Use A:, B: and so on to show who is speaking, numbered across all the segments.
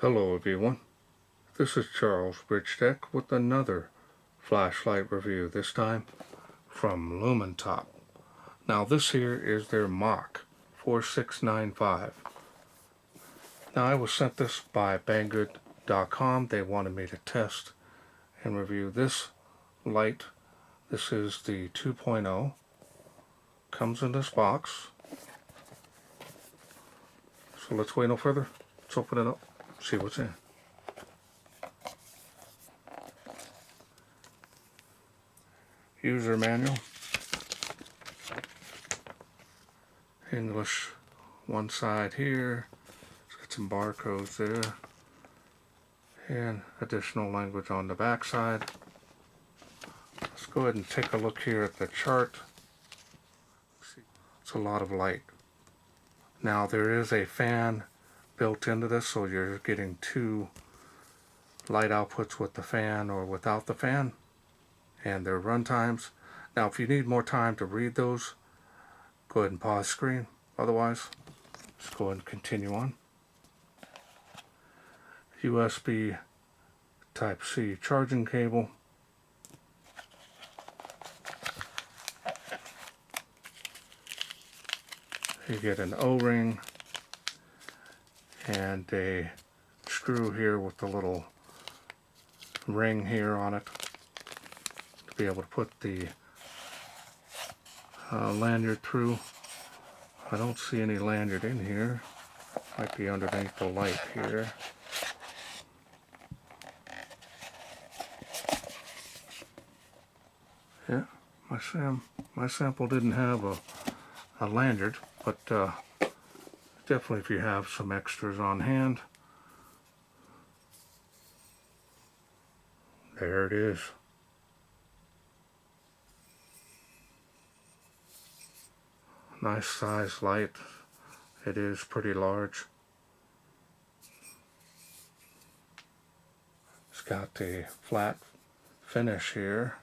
A: Hello everyone, this is Charles BridgTec with another flashlight review, this time from Lumintop. Now this here is their Mach 4695. Now I was sent this by Banggood.com. They wanted me to test and review this light. This is the 2.0. Comes in this box. So let's wait no further. Let's open it up, see what's in. User manual, English one side here, it's got some barcodes there, and additional language on the back side. Let's go ahead and take a look here at the chart. It's a lot of light. Now there is a fan built into this, so you're getting two light outputs with the fan or without the fan, and their run times. Now if you need more time to read those, go ahead and pause screen. Otherwise, let's go ahead and continue on. USB Type-C charging cable. You get an O-ring and a screw here with a little ring here on it to be able to put the lanyard through. I don't see any lanyard in here. Might be underneath the light here. Yeah, my sample didn't have a lanyard, but definitely if you have some extras on hand. There it is. Nice size light. It is pretty large. It's got a flat finish here.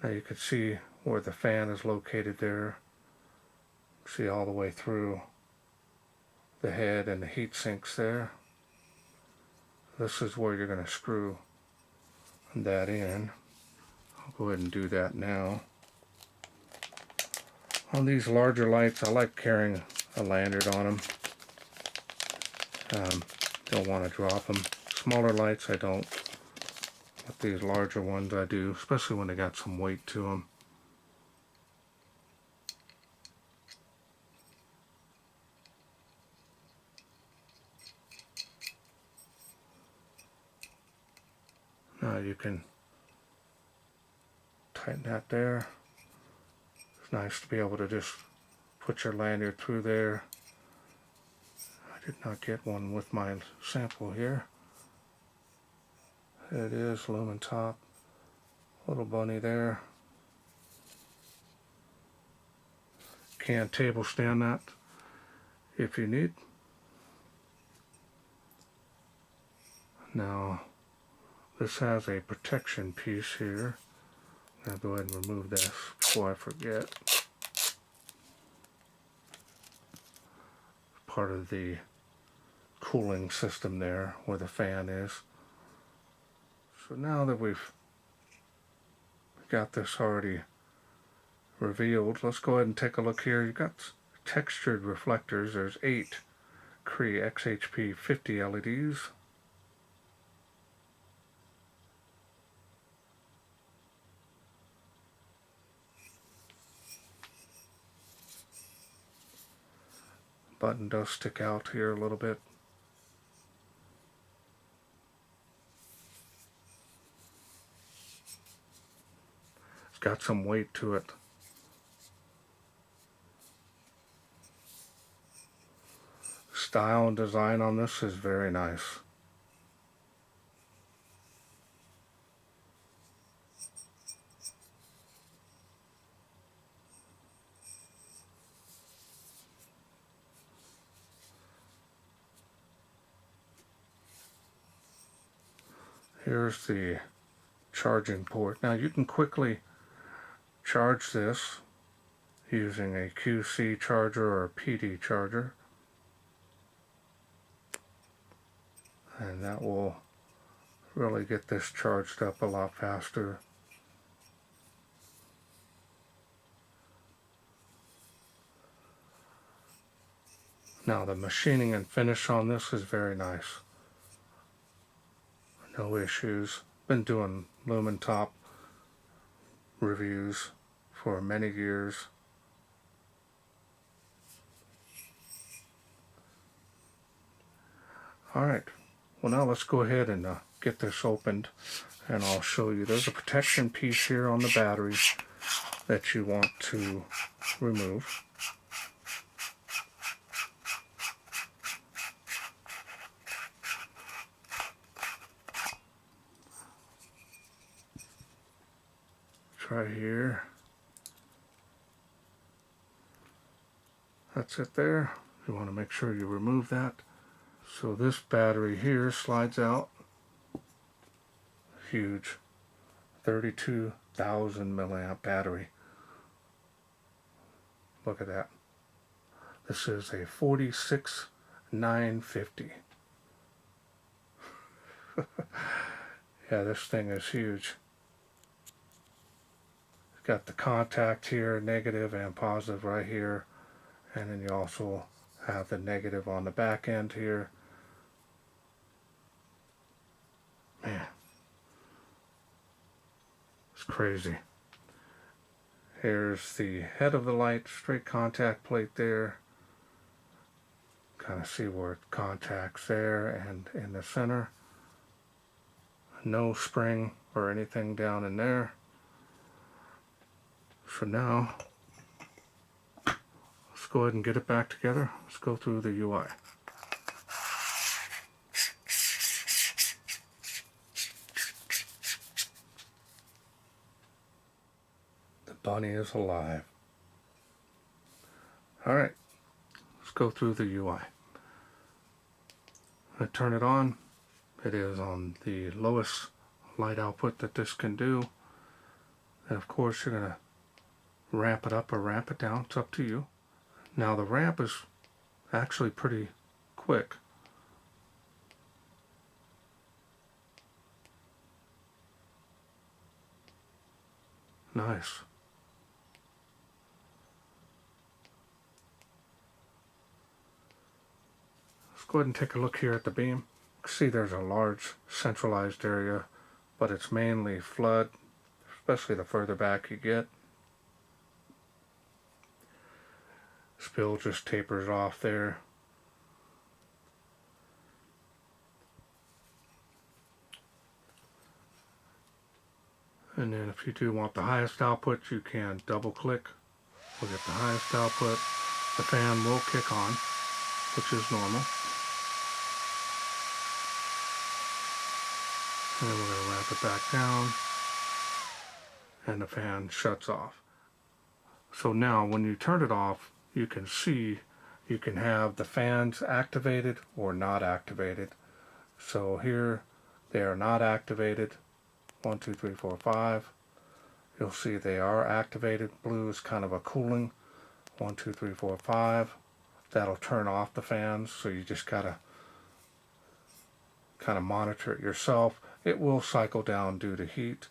A: Now you can see where the fan is located there. See all the way through the head and the heat sinks there. This is where you're going to screw that in. I'll go ahead and do that now. On these larger lights, I like carrying a lanyard on them. Don't want to drop them. Smaller lights I don't, but these larger ones I do, especially when they got some weight to them. Now you can tighten that there. It's nice to be able to just put your lanyard through there. I did not get one with my sample here. It is Lumintop. Little bunny there. Can table stand that if you need. Now this has a protection piece here. I'll go ahead and remove this before I forget. Part of the cooling system there where the fan is. So now that we've got this already revealed, let's go ahead and take a look here. You've got textured reflectors. There's 8 Cree XHP50 LEDs. Button does stick out here a little bit. It's got some weight to it. Style and design on this is very nice. Here's the charging port. Now you can quickly charge this using a QC charger or a PD charger. and that will really get this charged up a lot faster. Now the machining and finish on this is very nice. No issues. Been doing Lumintop reviews for many years. Alright, well now let's go ahead and get this opened, and I'll show you. There's a protection piece here on the battery that you want to remove. It's right here. That's it there. You want to make sure you remove that. So this battery here slides out. Huge 32,000 milliamp battery. Look at that. This is a 46950. Yeah, this thing is huge. It's got the contact here, negative and positive right here, and then you also have the negative on the back end here. Man, it's crazy. Here's the head of the light, straight contact plate there. Kind of see where it contacts there and in the center. No spring or anything down in there. So now, let's go ahead and get it back together. Let's go through the UI. The bunny is alive. Alright, let's go through the UI. I turn it on. It is on the lowest light output that this can do. And of course you're going to ramp it up or ramp it down. It's up to you. Now the ramp is actually pretty quick. Nice. Let's go ahead and take a look here at the beam. See, there's a large centralized area, but it's mainly flood, especially the further back you get. Spill just tapers off there. And then if you do want the highest output, you can double click. We'll get the highest output. The fan will kick on, which is normal. And then we're going to ramp it back down, and the fan shuts off. So now when you turn it off, you can see you can have the fans activated or not activated. So here they are not activated. 1, 2, 3, 4, 5. You'll see they are activated. Blue is kind of a cooling. 1, 2, 3, 4, 5. That'll turn off the fans, so you just gotta kind of monitor it yourself. It will cycle down due to heat,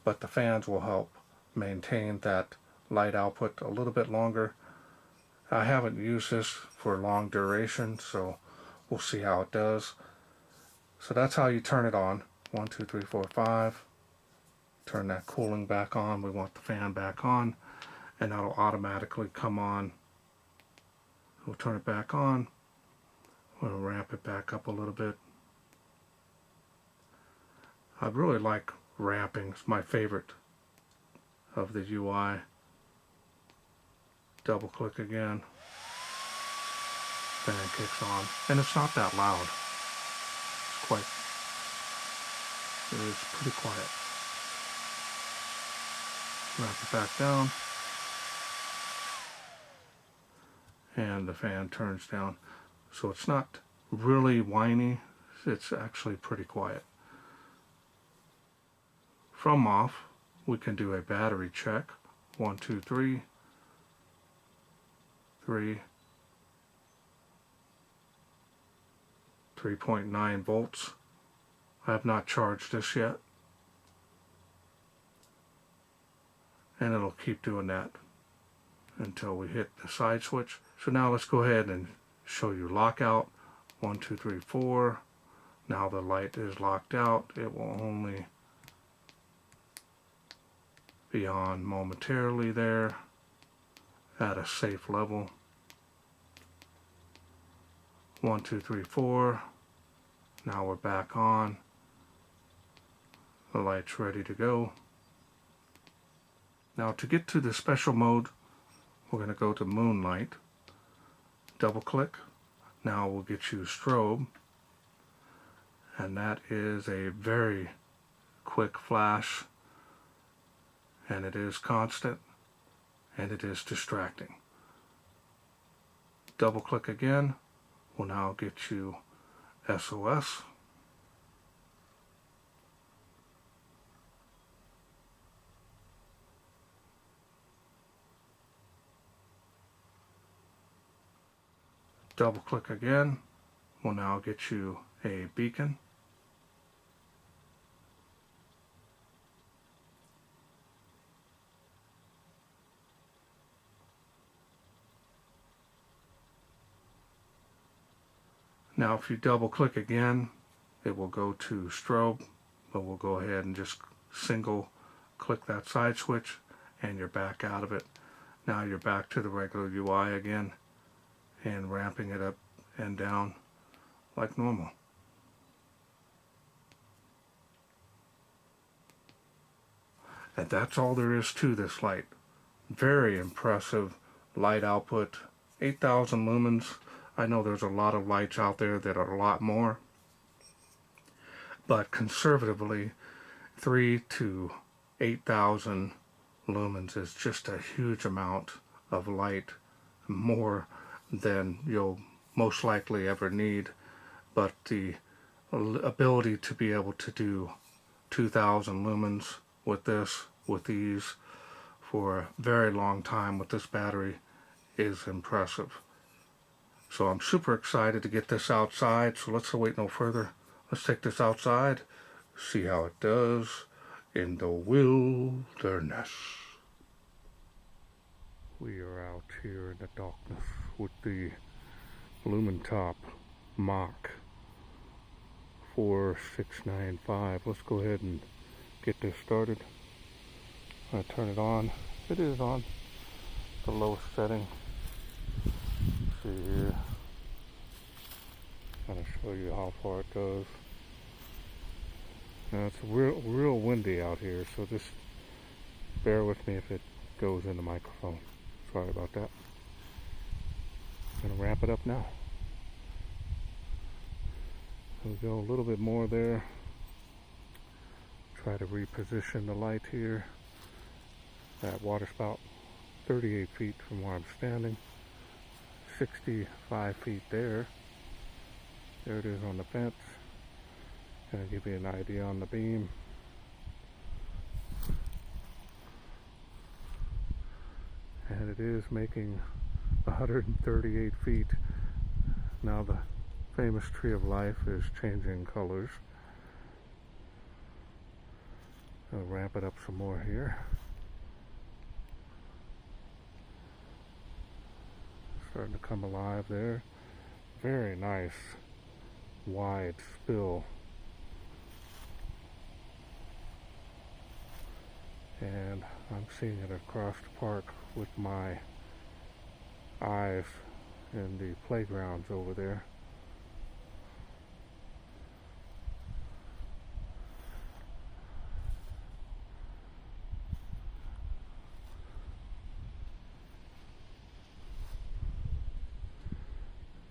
A: but the fans will help maintain that light output a little bit longer. I haven't used this for long duration, so we'll see how it does. So that's how you turn it on. 1, 2, 3, 4, 5. Turn that cooling back on. We want the fan back on, and that'll automatically come on. We'll turn it back on. We'll ramp it back up a little bit. I really like ramping. It's my favorite of the UI. Double click again. Fan kicks on. And it's not that loud. It is pretty quiet. Ramp it back down. And the fan turns down. So it's not really whiny. It's actually pretty quiet. From off, we can do a battery check. 1, 2, 3. 3. 3.9 volts. I have not charged this yet, and it'll keep doing that until we hit the side switch. So now let's go ahead and show you lockout. 1, 2, 3, 4. Now the light is locked out. It will only be on momentarily there at a safe level. 1, 2, 3, 4. Now we're back on. The light's ready to go. Now to get to the special mode, we're going to go to Moonlight. Double click. Now we'll get you strobe. And that is a very quick flash. And it is constant. And it is distracting. Double click again. Will now get you SOS. Double click again. Will now get you a beacon. Now if you double click again, it will go to strobe, but we'll go ahead and just single click that side switch and you're back out of it. Now you're back to the regular UI again and ramping it up and down like normal. And that's all there is to this light. Very impressive light output, 8,000 lumens. I know there's a lot of lights out there that are a lot more, but conservatively 3 to 8,000 lumens is just a huge amount of light, more than you'll most likely ever need. But the ability to be able to do 2,000 lumens with this, with these, for a very long time with this battery is impressive. So I'm super excited to get this outside, so let's wait no further. Let's take this outside, see how it does in the wilderness. We are out here in the darkness with the Lumintop Mach 4695. Let's go ahead and get this started. I'm gonna turn it on. It is on the lowest setting. See here. I'm gonna show you how far it goes. Now it's real windy out here, so just bear with me if it goes in the microphone. Sorry about that. I'm gonna ramp it up now. We'll go a little bit more there. Try to reposition the light here. That water spout, 38 feet from where I'm standing. 65 feet there. There it is on the fence. Gonna give you an idea on the beam. And it is making 138 feet. Now the famous tree of life is changing colors. I'll ramp it up some more here. Starting to come alive there. Very nice wide spill. And I'm seeing it across the park with my eyes in the playgrounds over there.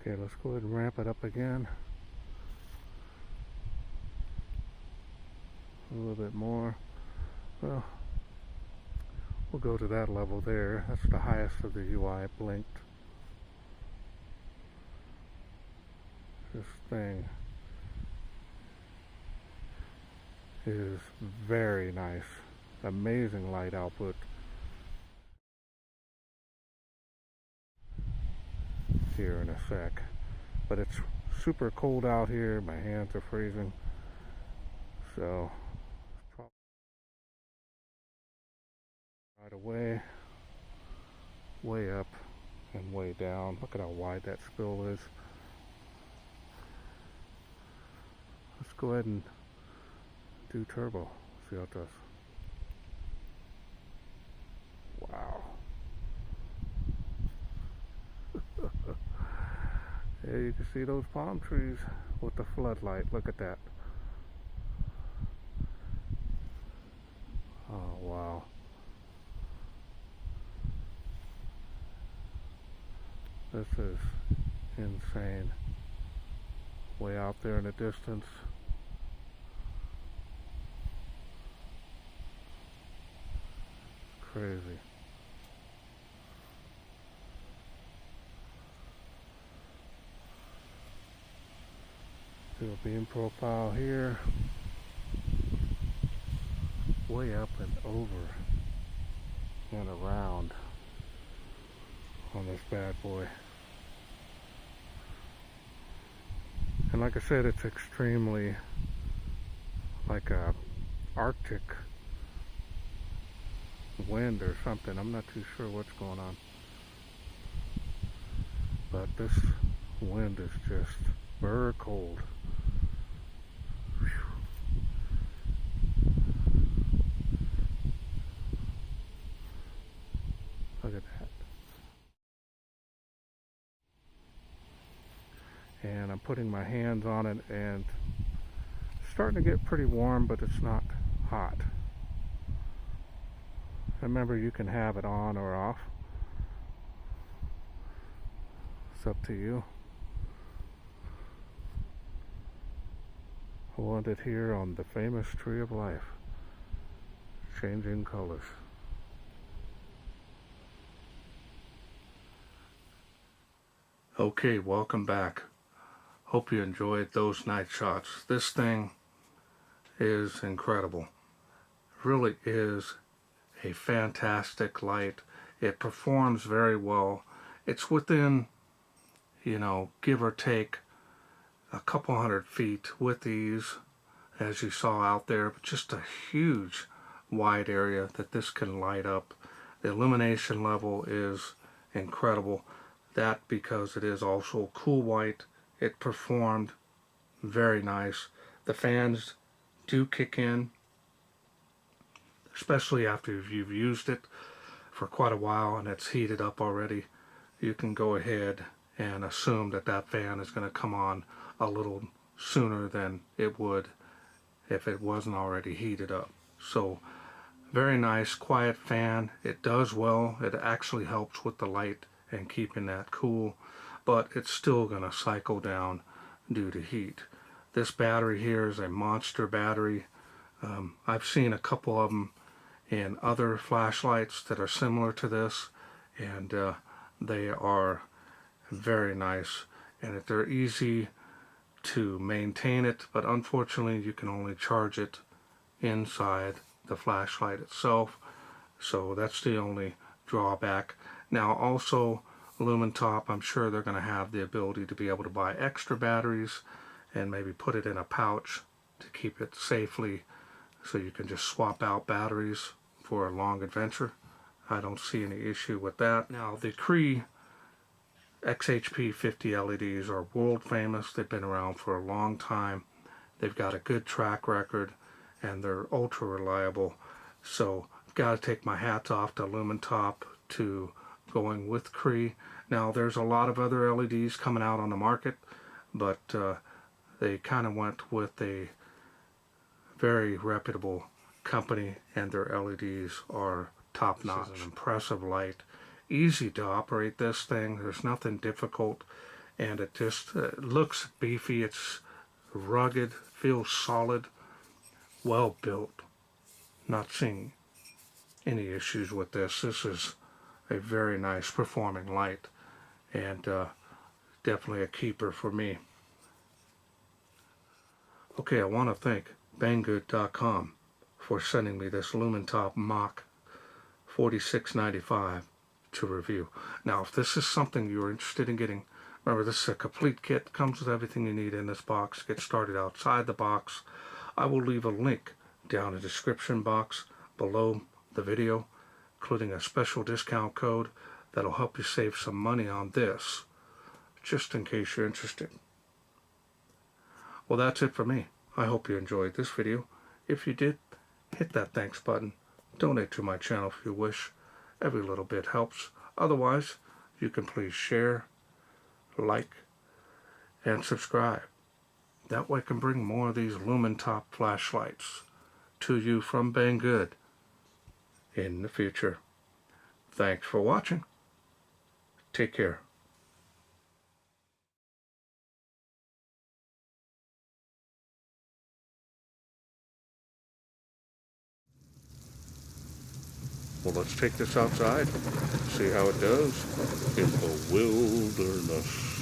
A: Okay, let's go ahead and ramp it up again. A little bit more. Well, we'll go to that level there. That's the highest of the UI blinked. This thing is very nice. Amazing light output. Here in a sec. But it's super cold out here. My hands are freezing. So right away, way up and way down. Look at how wide that spill is. Let's go ahead and do turbo. See how it does. Wow. There you can see those palm trees with the floodlight. Look at that. Oh wow. This is insane. Way out there in the distance. Crazy. Do a beam profile here. Way up and over and around on this bad boy. And like I said, it's extremely like a Arctic wind or something. I'm not too sure what's going on. But this wind is just very cold. Whew. Look at that. And I'm putting my hands on it, and it's starting to get pretty warm, but it's not hot. Remember, you can have it on or off. It's up to you. I want it here on the famous Tree of Life, changing colors. Okay, welcome back. Hope you enjoyed those night shots. This thing is incredible. It really is a fantastic light. It performs very well. It's within, give or take a couple 100 feet with ease, as you saw out there, but just a huge wide area that this can light up. The illumination level is incredible. That because it is also cool white. It performed very nice. The fans do kick in, especially after you've used it for quite a while and it's heated up already. You can go ahead and assume that that fan is going to come on a little sooner than it would if it wasn't already heated up. So very nice, quiet fan. It does well. It actually helps with the light and keeping that cool, but it's still going to cycle down due to heat. This battery here is a monster battery. I've seen a couple of them in other flashlights that are similar to this, and they are very nice, and they're easy to maintain it, but unfortunately you can only charge it inside the flashlight itself, so that's the only drawback. Now also Lumintop, I'm sure they're going to have the ability to be able to buy extra batteries and maybe put it in a pouch to keep it safely, so you can just swap out batteries for a long adventure. I don't see any issue with that. Now the Cree XHP50 LEDs are world famous. They've been around for a long time. They've got a good track record and they're ultra reliable. So I've got to take my hats off to Lumintop to going with Cree. Now there's a lot of other LEDs coming out on the market, but they kind of went with a very reputable company, and their LEDs are top notch. This is an impressive light. Easy to operate this thing. There's nothing difficult, and it just looks beefy. It's rugged, feels solid, well built. Not seeing any issues with this. This is a very nice performing light, and definitely a keeper for me. Okay, I want to thank Banggood.com for sending me this Lumintop Mach 4695 to review. Now, if this is something you're interested in getting Remember, this is a complete kit. Comes with everything you need in this box. Get started outside the box. I will leave a link down in the description box below the video, including a special discount code that'll help you save some money on this, just in case you're interested. Well, that's it for me. I hope you enjoyed this video. If you did, hit that thanks button. Donate to my channel if you wish. Every little bit helps. Otherwise, you can please share, like, and subscribe. That way I can bring more of these Lumintop flashlights to you from Banggood in the future. Thanks for watching. Take care. Well, let's take this outside, see how it does in the wilderness.